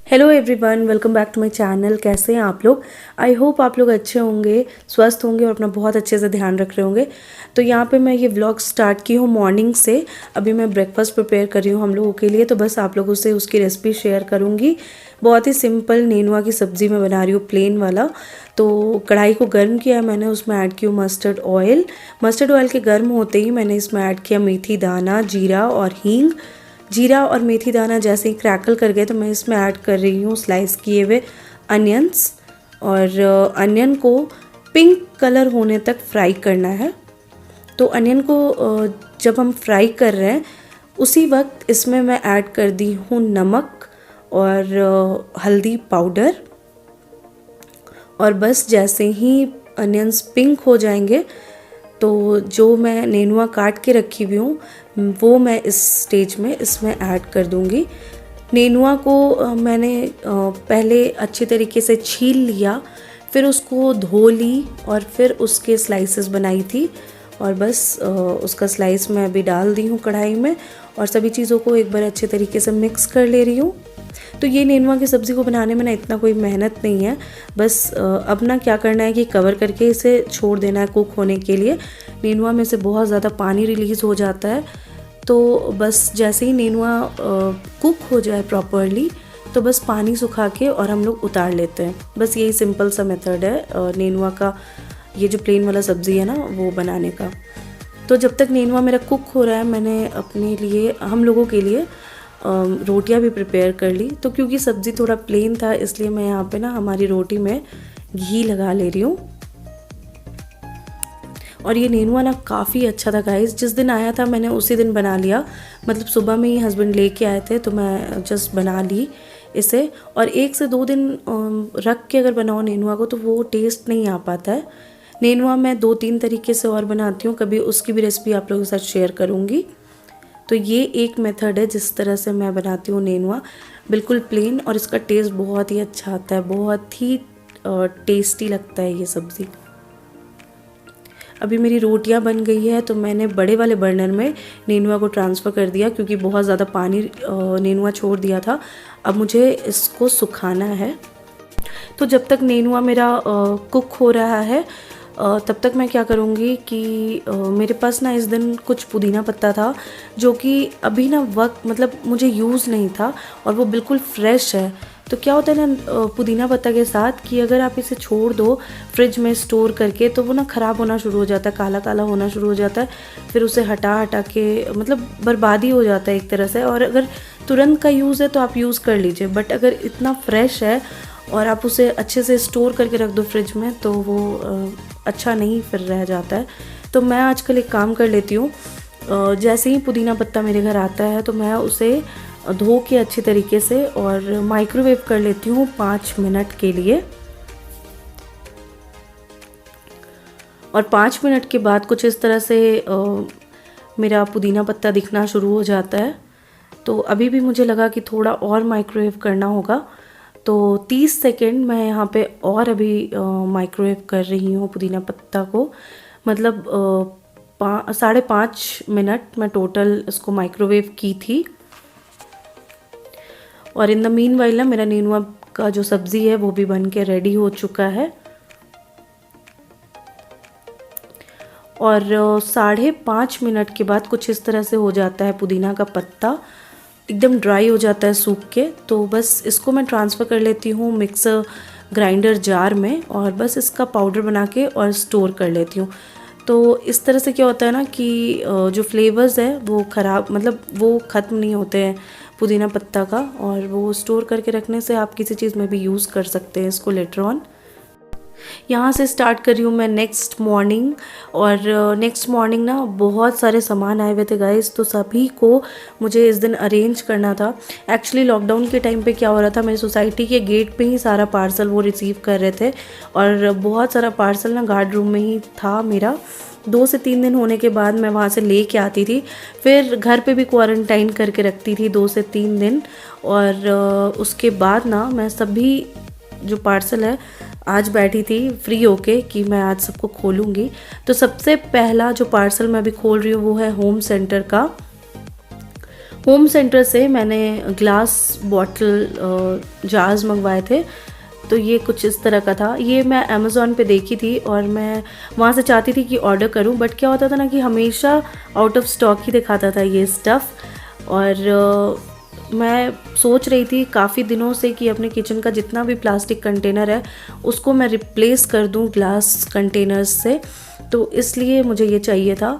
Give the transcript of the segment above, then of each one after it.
Hello everyone, welcome back to my channel. कैसे हैं आप लोग? आई होप आप लोग अच्छे होंगे, स्वस्थ होंगे और अपना बहुत अच्छे से ध्यान रख रहे होंगे। तो यहाँ पे मैं ये व्लॉग स्टार्ट की हूँ मॉर्निंग से। अभी मैं ब्रेकफास्ट प्रिपेयर कर रही हूँ हम लोगों के लिए, तो बस आप लोगों से उसकी रेसिपी शेयर करूँगी। बहुत ही सिंपल नेनुआ की सब्ज़ी मैं बना रही हूँ, प्लेन वाला। तो कढ़ाई को गर्म किया है मैंने, उसमें ऐड की हूँ मस्टर्ड ऑयल। मस्टर्ड ऑयल के गर्म होते ही मैंने इसमें ऐड किया मेथी दाना, जीरा और हींग। जीरा और मेथी दाना जैसे ही क्रैकल कर गए तो मैं इसमें ऐड कर रही हूँ स्लाइस किए हुए अनियंस। और अनियन को पिंक कलर होने तक फ्राई करना है। तो अनियन को जब हम फ्राई कर रहे हैं उसी वक्त इसमें मैं ऐड कर दी हूँ नमक और हल्दी पाउडर। और बस जैसे ही अनियंस पिंक हो जाएंगे तो जो मैं नेनुआ काट के रखी हुई हूँ वो मैं इस स्टेज में इसमें ऐड कर दूँगी। नेनुआ को मैंने पहले अच्छे तरीके से छील लिया, फिर उसको धो ली और फिर उसके स्लाइसेस बनाई थी। और बस उसका स्लाइस मैं अभी डाल दी हूँ कढ़ाई में और सभी चीज़ों को एक बार अच्छे तरीके से मिक्स कर ले रही हूँ। तो ये नेनुआ की सब्ज़ी को बनाने में ना इतना कोई मेहनत नहीं है। बस अब ना क्या करना है कि कवर करके इसे छोड़ देना है कुक होने के लिए। नेनुआ में से बहुत ज़्यादा पानी रिलीज़ हो जाता है। तो बस जैसे ही नेनुआ कुक हो जाए प्रॉपरली तो बस पानी सुखा के और हम लोग उतार लेते हैं। बस यही सिंपल सा मेथड है नेनुआ का, ये जो प्लेन वाला सब्ज़ी है ना वो बनाने का। तो जब तक नेनुआ मेरा कुक हो रहा है मैंने अपने लिए, हम लोगों के लिए रोटियां भी प्रिपेयर कर ली। तो क्योंकि सब्ज़ी थोड़ा प्लेन था इसलिए मैं यहाँ पे ना हमारी रोटी में घी लगा ले रही हूँ। और ये नेनुआ ना काफ़ी अच्छा था गाइस। जिस दिन आया था मैंने उसी दिन बना लिया, मतलब सुबह में ही हस्बैंड लेके आए थे तो मैं जस्ट बना ली इसे। और 1 से 2 दिन रख के अगर बनाओ नेनुआ को तो वो टेस्ट नहीं आ पाता है। नेनुआ मैं 2-3 तरीके से और बनाती हूँ, कभी उसकी भी रेसिपी आप लोगों के साथ शेयर करूँगी। तो ये एक मेथड है जिस तरह से मैं बनाती हूँ नेनुआ, बिल्कुल प्लेन, और इसका टेस्ट बहुत ही अच्छा आता है, बहुत ही टेस्टी लगता है ये सब्ज़ी। अभी मेरी रोटियां बन गई है तो मैंने बड़े वाले बर्नर में नेनुआ को ट्रांसफ़र कर दिया क्योंकि बहुत ज़्यादा पानी नेनुआ छोड़ दिया था। अब मुझे इसको सुखाना है। तो जब तक नेनुआ मेरा कुक हो रहा है तब तक मैं क्या करूँगी कि मेरे पास ना इस दिन कुछ पुदीना पत्ता था जो कि अभी ना वक्त मतलब मुझे यूज़ नहीं था और वो बिल्कुल फ्रेश है। तो क्या होता है ना पुदीना पत्ता के साथ कि अगर आप इसे छोड़ दो फ्रिज में स्टोर करके तो वो ना ख़राब होना शुरू हो जाता है, काला काला होना शुरू हो जाता है। फिर उसे हटा हटा के मतलब बर्बादी हो जाता है एक तरह से। और अगर तुरंत का यूज़ है तो आप यूज़ कर लीजिए, बट अगर इतना फ्रेश है और आप उसे अच्छे से स्टोर करके रख दो फ्रिज में तो वो अच्छा नहीं फिर रह जाता है। तो मैं आजकल एक काम कर लेती हूँ, जैसे ही पुदीना पत्ता मेरे घर आता है तो मैं उसे धो के अच्छी तरीके से और माइक्रोवेव कर लेती हूँ 5 मिनट के लिए। और 5 मिनट के बाद कुछ इस तरह से मेरा पुदीना पत्ता दिखना शुरू हो जाता है। तो अभी भी मुझे लगा कि थोड़ा और माइक्रोवेव करना होगा, तो 30 सेकेंड मैं यहाँ पे और अभी माइक्रोवेव कर रही हूँ पुदीना पत्ता को। मतलब 5.5 मिनट मैं टोटल इसको माइक्रोवेव की थी। और इन द मीन वाइल ना मेरा नेनुआ का जो सब्ज़ी है वो भी बन के रेडी हो चुका है। और 5.5 मिनट के बाद कुछ इस तरह से हो जाता है, पुदीना का पत्ता एकदम ड्राई हो जाता है सूख के। तो बस इसको मैं ट्रांसफ़र कर लेती हूँ मिक्सर ग्राइंडर जार में और बस इसका पाउडर बना के और स्टोर कर लेती हूँ। तो इस तरह से क्या होता है ना कि जो फ्लेवर्स है वो ख़राब मतलब वो ख़त्म नहीं होते हैं पुदीना पत्ता का, और वो स्टोर करके रखने से आप किसी चीज़ में भी यूज़ कर सकते हैं इसको लेटर ऑन। यहाँ से स्टार्ट कर रही हूँ मैं नेक्स्ट मॉर्निंग। और नेक्स्ट मॉर्निंग ना बहुत सारे सामान आए हुए थे गाइस, तो सभी को मुझे इस दिन अरेंज करना था। एक्चुअली लॉकडाउन के टाइम पे क्या हो रहा था, मेरी सोसाइटी के गेट पे ही सारा पार्सल वो रिसीव कर रहे थे और बहुत सारा पार्सल ना गार्ड रूम में ही था मेरा। 2 से 3 दिन होने के बाद मैं वहाँ से ले के आती थी, फिर घर पे भी क्वारंटाइन करके रखती थी 2 से 3 दिन। और उसके बाद ना मैं सभी जो पार्सल है आज बैठी थी फ्री होके कि मैं आज सबको खोलूँगी। तो सबसे पहला जो पार्सल मैं अभी खोल रही हूँ वो है होम सेंटर का। होम सेंटर से मैंने ग्लास बॉटल जार्स मंगवाए थे। तो ये कुछ इस तरह का था। ये मैं अमेज़ॉन पे देखी थी और मैं वहाँ से चाहती थी कि ऑर्डर करूँ, बट क्या होता था ना कि हमेशा आउट ऑफ स्टॉक ही दिखाता था ये स्टफ़। और मैं सोच रही थी काफ़ी दिनों से कि अपने किचन का जितना भी प्लास्टिक कंटेनर है उसको मैं रिप्लेस कर दूँ ग्लास कंटेनर्स से, तो इसलिए मुझे ये चाहिए था।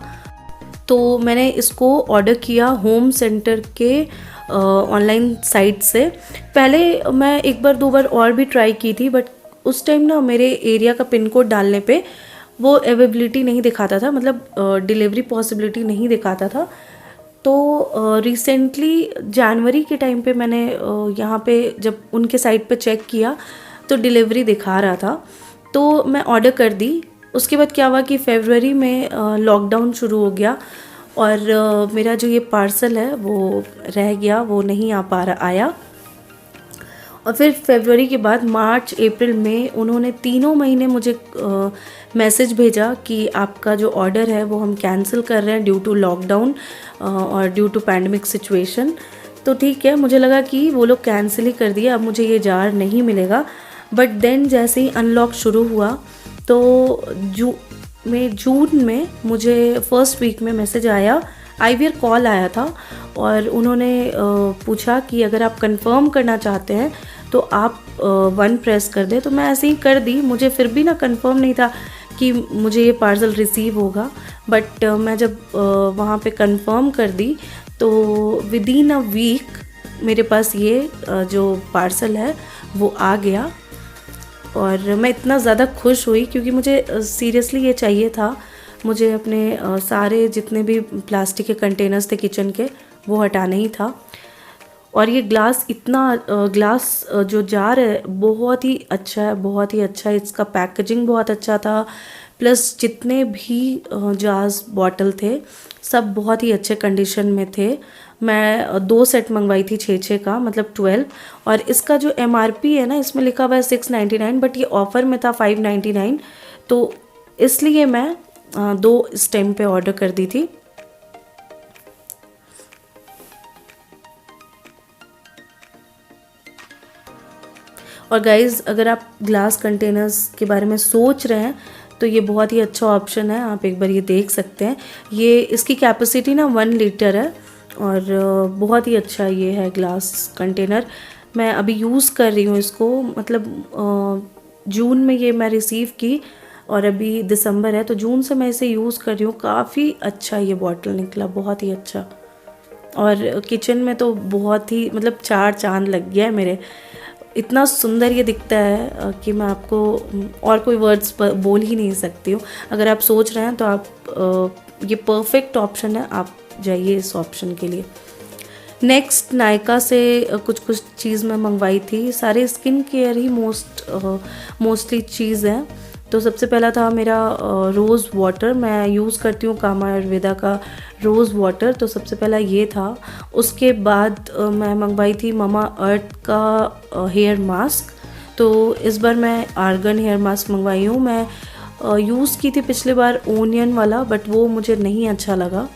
तो मैंने इसको ऑर्डर किया होम सेंटर के ऑनलाइन साइट से। पहले मैं एक बार दो बार और भी ट्राई की थी, बट उस टाइम ना मेरे एरिया का पिन कोड डालने पे वो अवेलेबिलिटी नहीं दिखाता था, मतलब डिलीवरी पॉसिबिलिटी नहीं दिखाता था। तो रिसेंटली जनवरी के टाइम पे मैंने यहाँ पे जब उनके साइट पे चेक किया तो डिलीवरी दिखा रहा था, तो मैं ऑर्डर कर दी। उसके बाद क्या हुआ कि फरवरी में लॉकडाउन शुरू हो गया और मेरा जो ये पार्सल है वो रह गया, वो नहीं आया। और फिर फरवरी के बाद मार्च अप्रैल में उन्होंने 3 महीने मुझे मैसेज भेजा कि आपका जो ऑर्डर है वो हम कैंसिल कर रहे हैं ड्यू टू लॉकडाउन और ड्यू टू पैंडमिक सिचुएशन। तो ठीक है, मुझे लगा कि वो लोग कैंसिल ही कर दिया, अब मुझे ये जार नहीं मिलेगा। बट देन जैसे ही अनलॉक शुरू हुआ तो जून में मुझे फर्स्ट वीक में मैसेज आया, IVR कॉल आया था और उन्होंने पूछा कि अगर आप कंफर्म करना चाहते हैं तो आप 1 प्रेस कर दें। तो मैं ऐसे ही कर दी, मुझे फिर भी ना कंफर्म नहीं था कि मुझे ये पार्सल रिसीव होगा। बट मैं जब वहाँ पे कंफर्म कर दी तो विदिन अ वीक मेरे पास ये जो पार्सल है वो आ गया और मैं इतना ज़्यादा खुश हुई क्योंकि मुझे सीरियसली ये चाहिए था। मुझे अपने सारे जितने भी प्लास्टिक के कंटेनर्स थे किचन के वो हटाना ही था। और ये ग्लास जो जार है बहुत ही अच्छा है, बहुत ही अच्छा है। इसका पैकेजिंग बहुत अच्छा था, प्लस जितने भी जार्स बॉटल थे सब बहुत ही अच्छे कंडीशन में थे। मैं 2 सेट मंगवाई थी 6-6 का, मतलब 12। और इसका जो MRP है ना, इसमें लिखा हुआ है 699, बट ये ऑफ़र में था 599, तो इसलिए मैं 2 इस टाइम पे ऑर्डर कर दी थी। और गाइज़, अगर आप ग्लास कंटेनर्स के बारे में सोच रहे हैं तो ये बहुत ही अच्छा ऑप्शन है, आप एक बार ये देख सकते हैं। ये इसकी कैपेसिटी ना 1 लीटर है और बहुत ही अच्छा ये है ग्लास कंटेनर। मैं अभी यूज़ कर रही हूँ इसको, मतलब जून में ये मैं रिसीव की और अभी दिसंबर है तो जून से मैं इसे यूज़ कर रही हूँ। काफ़ी अच्छा ये बॉटल निकला, बहुत ही अच्छा। और किचन में तो बहुत ही मतलब 4 चांद लग गया है मेरे। इतना सुंदर ये दिखता है कि मैं आपको और कोई वर्ड्स बोल ही नहीं सकती हूँ। अगर आप सोच रहे हैं तो आप ये परफेक्ट ऑप्शन है, आप जाइए इस ऑप्शन के लिए। नेक्स्ट नायका से कुछ चीज़ मैं मंगवाई थी। सारे स्किन केयर ही मोस्टली चीज़ है। तो सबसे पहला था मेरा रोज़ वाटर। मैं यूज़ करती हूँ कामा आयुर्वेदा का रोज़ वाटर, तो सबसे पहला ये था। उसके बाद मैं मंगवाई थी ममा अर्थ का हेयर मास्क। तो इस बार मैं आर्गन हेयर मास्क मंगवाई हूँ। मैं यूज़ की थी पिछले बार ओनियन वाला, बट वो मुझे नहीं अच्छा लगा।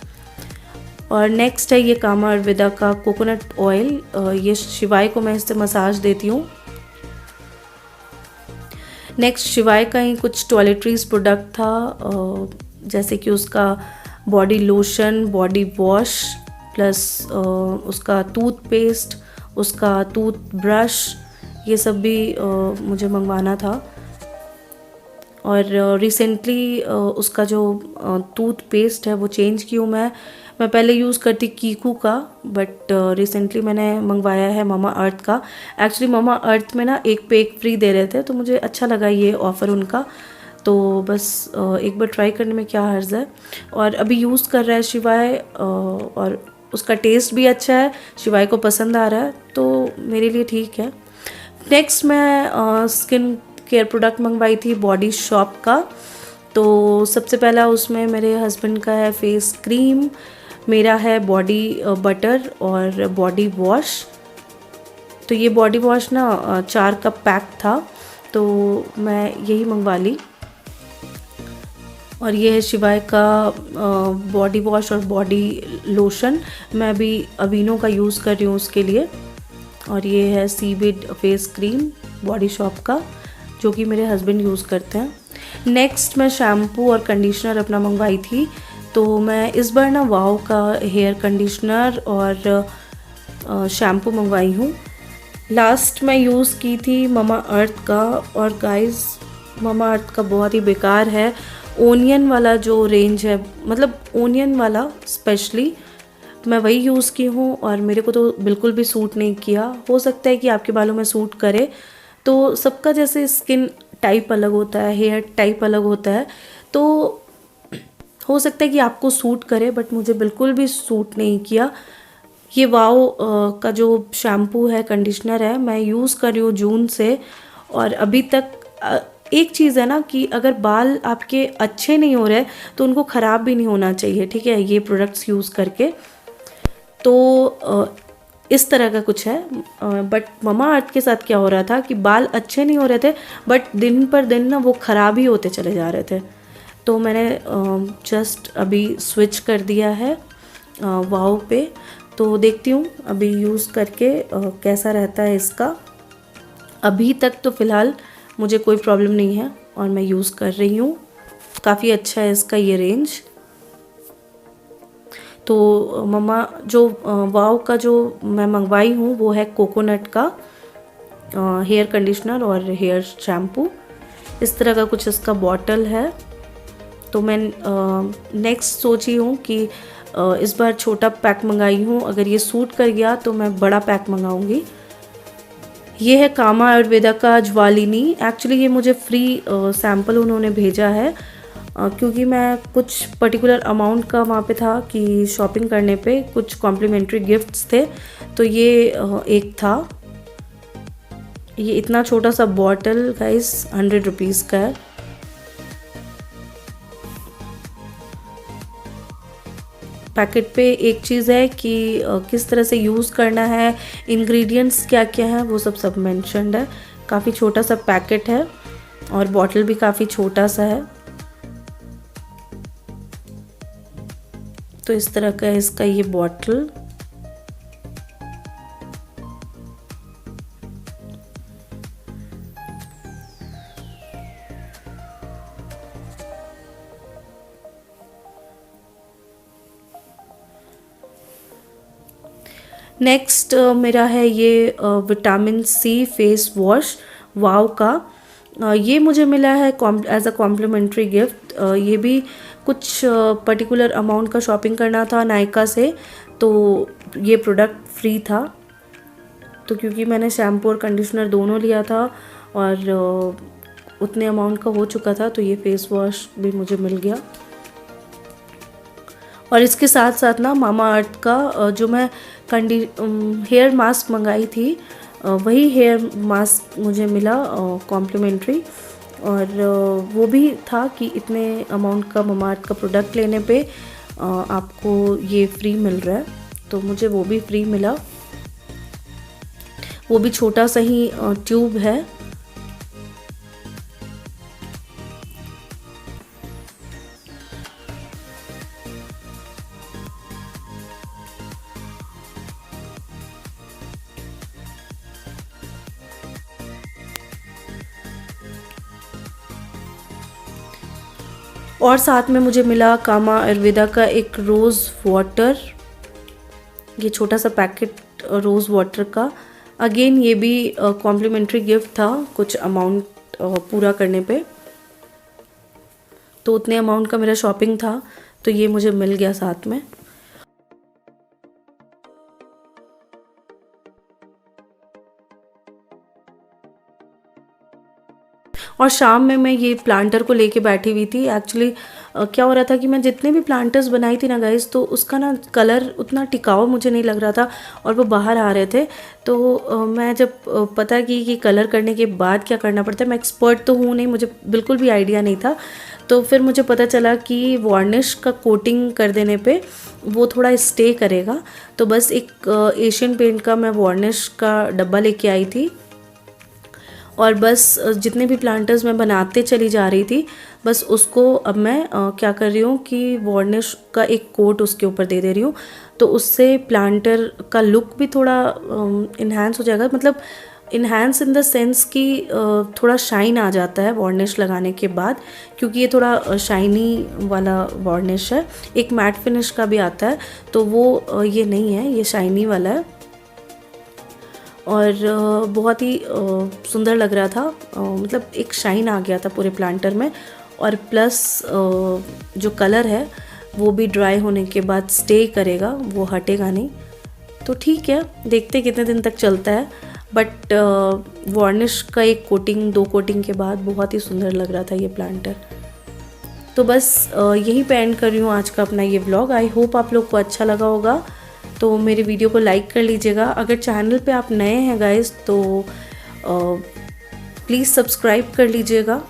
और नेक्स्ट है ये कामा आयुर्वेदा का कोकोनट ऑयल। ये शिवाय को मैं इससे मसाज देती हूँ। नेक्स्ट शिवाय का ही कुछ टॉयलेटरीज प्रोडक्ट था, जैसे कि उसका body lotion, body wash, plus उसका टूथपेस्ट, उसका टूथ ब्रश, ये सब भी मुझे मंगवाना था। और रिसेंटली उसका जो टूथपेस्ट है वो चेंज की हूँ मैं पहले यूज़ करती कीकू का, बट रिसेंटली मैंने मंगवाया है ममा अर्थ का। एक्चुअली ममा अर्थ में ना 1 पे 1 फ्री दे रहे थे, तो मुझे अच्छा लगा ये ऑफ़र उनका, तो बस एक बार ट्राई करने में क्या हर्ज़ है। और अभी यूज़ कर रहा है शिवाय और उसका टेस्ट भी अच्छा है, शिवाय को पसंद आ रहा है, तो मेरे लिए ठीक है। नेक्स्ट मैं स्किन केयर प्रोडक्ट मंगवाई थी बॉडी शॉप का। तो सबसे पहला उसमें मेरे हस्बैंड का है फेस क्रीम, मेरा है बॉडी बटर और बॉडी वॉश। तो ये बॉडी वॉश ना 4 का पैक था, तो मैं यही मंगवा ली। और ये है शिवाय का बॉडी वॉश और बॉडी लोशन। मैं अभी अवीनो का यूज़ कर रही हूँ उसके लिए। और ये है seaweed face cream body shop का, जो कि मेरे हस्बैंड यूज़ करते हैं। नेक्स्ट मैं शैम्पू और कंडीशनर अपना मंगवाई थी। तो मैं इस बार ना वाओ का हेयर कंडीशनर और शैम्पू मंगवाई हूँ। लास्ट मैं यूज़ की थी ममा अर्थ का, और गाइस ममा अर्थ का बहुत ही बेकार है। ओनियन वाला जो रेंज है, मतलब ओनियन वाला स्पेशली, मैं वही यूज़ की हूँ और मेरे को तो बिल्कुल भी सूट नहीं किया। हो सकता है कि आपके बालों में सूट करे, तो सबका जैसे स्किन टाइप अलग होता है, हेयर टाइप अलग होता है, तो हो सकता है कि आपको सूट करे, बट मुझे बिल्कुल भी सूट नहीं किया। ये वाओ का जो शैम्पू है, कंडीशनर है, मैं यूज़ कर रही हूँ जून से, और अभी तक एक चीज़ है ना कि अगर बाल आपके अच्छे नहीं हो रहे तो उनको ख़राब भी नहीं होना चाहिए, ठीक है, ये प्रोडक्ट्स यूज़ करके। तो इस तरह का कुछ है। बट ममा अर्थ के साथ क्या हो रहा था कि बाल अच्छे नहीं हो रहे थे, बट दिन पर दिन ना वो ख़राब ही होते चले जा रहे थे। तो मैंने जस्ट अभी स्विच कर दिया है वाओ पे। तो देखती हूँ अभी यूज़ करके कैसा रहता है इसका। अभी तक तो फ़िलहाल मुझे कोई प्रॉब्लम नहीं है और मैं यूज़ कर रही हूँ। काफ़ी अच्छा है इसका ये रेंज। तो मम्मा जो वाओ का जो मैं मंगवाई हूँ वो है कोकोनट का हेयर कंडीशनर और हेयर शैम्पू। इस तरह का कुछ इसका बॉटल है। तो मैं नेक्स्ट सोची हूँ कि इस बार छोटा पैक मंगाई हूँ, अगर ये सूट कर गया तो मैं बड़ा पैक मंगाऊंगी। ये है कामा आयुर्वेदा का ज्वालिनी। एक्चुअली ये मुझे फ्री सैम्पल उन्होंने भेजा है, क्योंकि मैं कुछ पर्टिकुलर अमाउंट का वहाँ पे था कि शॉपिंग करने पे कुछ कॉम्प्लीमेंट्री गिफ्ट्स थे, तो ये एक था। ये इतना छोटा सा बॉटल गाइस 100 रुपीज़ का है। पैकेट पे एक चीज़ है कि किस तरह से यूज़ करना है, इंग्रेडिएंट्स क्या क्या है, वो सब मेंशन्ड है। काफ़ी छोटा सा पैकेट है और बॉटल भी काफ़ी छोटा सा है। तो इस तरह का है इसका ये बॉटल। नेक्स्ट मेरा है ये विटामिन सी फेस वॉश वाव का। ये मुझे मिला है एज अ कॉम्प्लीमेंट्री गिफ्ट। ये भी कुछ पर्टिकुलर अमाउंट का शॉपिंग करना था नायका से, तो ये प्रोडक्ट फ्री था। तो क्योंकि मैंने शैम्पू और कंडीशनर दोनों लिया था और उतने अमाउंट का हो चुका था, तो ये फेस वॉश भी मुझे मिल गया। और इसके साथ साथ ना मामा अर्थ का जो मैं हेयर मास्क मंगाई थी, वही हेयर मास्क मुझे मिला कॉम्प्लीमेंट्री। और वो भी था कि इतने अमाउंट का मामा अर्थ का प्रोडक्ट लेने पे आपको ये फ्री मिल रहा है, तो मुझे वो भी फ्री मिला। वो भी छोटा सा ही ट्यूब है। और साथ में मुझे मिला कामा आयुर्वेदा का एक रोज़ वाटर, ये छोटा सा पैकेट रोज़ वाटर का। अगेन ये भी कॉम्प्लीमेंट्री गिफ्ट था कुछ अमाउंट पूरा करने पे, तो उतने अमाउंट का मेरा शॉपिंग था, तो ये मुझे मिल गया साथ में। और शाम में मैं ये प्लांटर को लेके बैठी हुई थी। एक्चुअली क्या हो रहा था कि मैं जितने भी प्लांटर्स बनाई थी ना गाइस, तो उसका ना कलर उतना टिकाऊ मुझे नहीं लग रहा था और वो बाहर आ रहे थे। तो मैं जब पता कि कलर करने के बाद क्या करना पड़ता है, मैं एक्सपर्ट तो हूँ नहीं, मुझे बिल्कुल भी आइडिया नहीं था। तो फिर मुझे पता चला कि वार्निश का कोटिंग कर देने पे वो थोड़ा स्टे करेगा। तो बस एक एशियन पेंट का मैं वार्निश का डब्बा लेके आई थी और बस जितने भी प्लांटर्स मैं बनाते चली जा रही थी, बस उसको अब मैं क्या कर रही हूँ कि वार्निश का एक कोट उसके ऊपर दे रही हूँ। तो उससे प्लांटर का लुक भी थोड़ा इन्हांस हो जाएगा, मतलब इन्हांस इन द सेंस कि थोड़ा शाइन आ जाता है वार्निश लगाने के बाद, क्योंकि ये थोड़ा शाइनी वाला वार्निश है। एक मैट फिनिश का भी आता है, तो वो ये नहीं है, ये शाइनी वाला है। और बहुत ही सुंदर लग रहा था, मतलब एक शाइन आ गया था पूरे प्लांटर में। और प्लस जो कलर है वो भी ड्राई होने के बाद स्टे करेगा, वो हटेगा नहीं। तो ठीक है, देखते कितने दिन तक चलता है। बट वार्निश का एक कोटिंग, 2 कोटिंग के बाद बहुत ही सुंदर लग रहा था ये प्लांटर। तो बस यहीं पे एंड कर रही हूँ आज का अपना ये व्लॉग। आई होप आप लोग को अच्छा लगा होगा। तो मेरे वीडियो को लाइक कर लीजिएगा। अगर चैनल पे आप नए हैं गाइस तो प्लीज़ सब्सक्राइब कर लीजिएगा।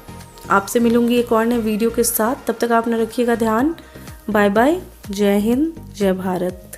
आपसे मिलूँगी एक और नए वीडियो के साथ। तब तक आप ना रखिएगा ध्यान। Bye bye. जय हिंद, जय भारत।